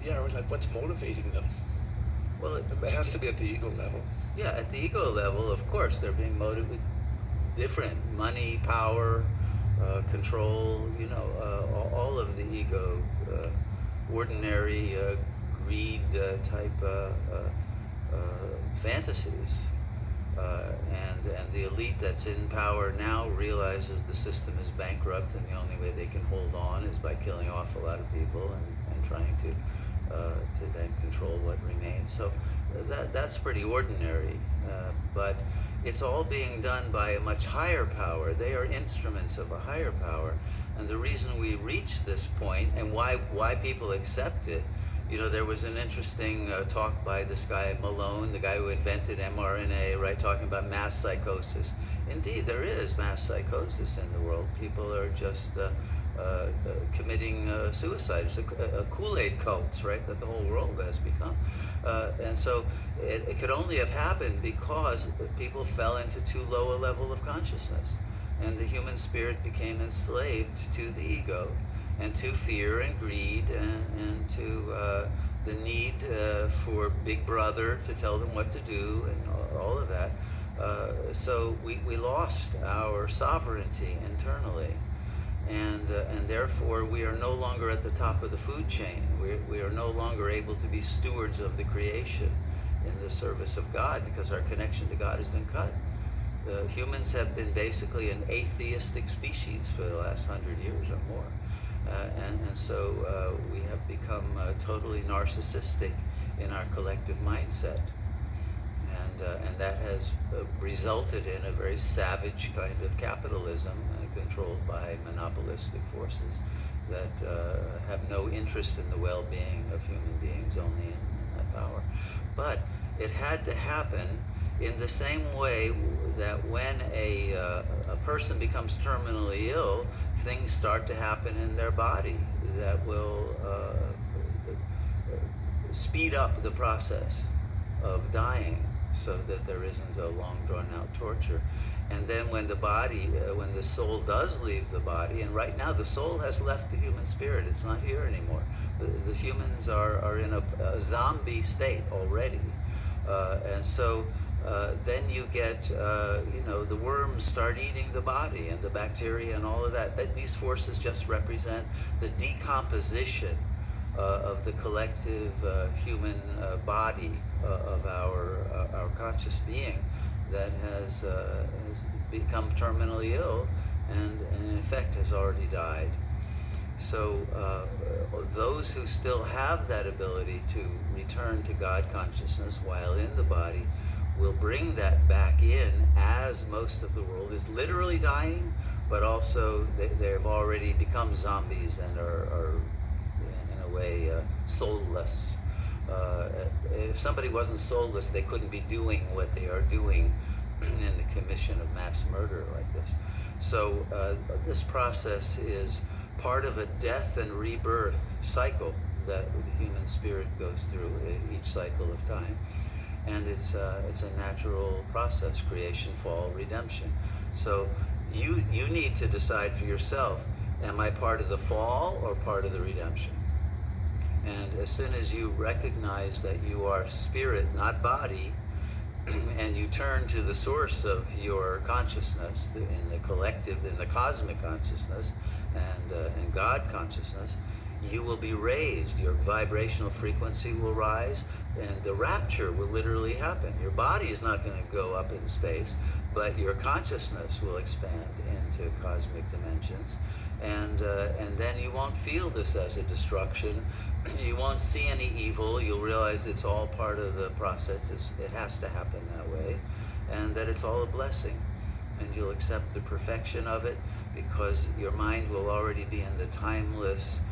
Yeah, or like what's motivating them? Well, It has to be at the ego level. yeah, at the ego level, of course, they're being motivated different money, power, control. All of the ego, ordinary greed type fantasies. And the elite that's in power now realizes the system is bankrupt, and the only way they can hold on is by killing off a lot of people and trying to then control what remains. So that's pretty ordinary, but it's all being done by a much higher power. They are instruments of a higher power, and the reason we reach this point and why people accept it. There was an interesting talk by this guy Malone, the guy who invented mRNA, right, talking about mass psychosis. Indeed, there is mass psychosis in the world. People are just committing suicide. It's a Kool-Aid cult, right, that the whole world has become. And so it could only have happened because people fell into too low a level of consciousness. And the human spirit became enslaved to the ego and to fear and greed and to the need for Big Brother to tell them what to do and all of that. So we lost our sovereignty internally, and therefore we are no longer at the top of the food chain. We are no longer able to be stewards of the creation in the service of God because our connection to God has been cut. Humans have been basically an atheistic species for the last 100 years or more. And so we have become totally narcissistic in our collective mindset. And that has resulted in a very savage kind of capitalism controlled by monopolistic forces that have no interest in the well-being of human beings, only in that power. But it had to happen in the same way that when a person becomes terminally ill, things start to happen in their body that will speed up the process of dying so that there isn't a long drawn out torture. And then when the body, when the soul does leave the body, and right now the soul has left the human spirit, it's not here anymore. The humans are in a zombie state already. And so then you get, the worms start eating the body and the bacteria and all of that. These forces just represent the decomposition of the collective human body of our conscious being that has become terminally ill and in effect has already died. So those who still have that ability to return to God consciousness while in the body will bring that back in, as most of the world is literally dying, but also they've already become zombies and are in a way soulless. Uh, if somebody wasn't soulless, they couldn't be doing what they are doing in the commission of mass murder like this. So this process is part of a death and rebirth cycle that the human spirit goes through each cycle of time. And it's a natural process: creation, fall, redemption. So you need to decide for yourself: am I part of the fall or part of the redemption? And as soon as you recognize that you are spirit, not body, and you turn to the source of your consciousness in the collective, in the cosmic consciousness, and God consciousness, you will be raised. Your vibrational frequency will rise, and the rapture will literally happen. Your body is not going to go up in space, but your consciousness will expand into cosmic dimensions, and then you won't feel this as a destruction. You won't see any evil. You'll realize it's all part of the process. It has to happen that way, and that it's all a blessing. And you'll accept the perfection of it because your mind will already be in the timeless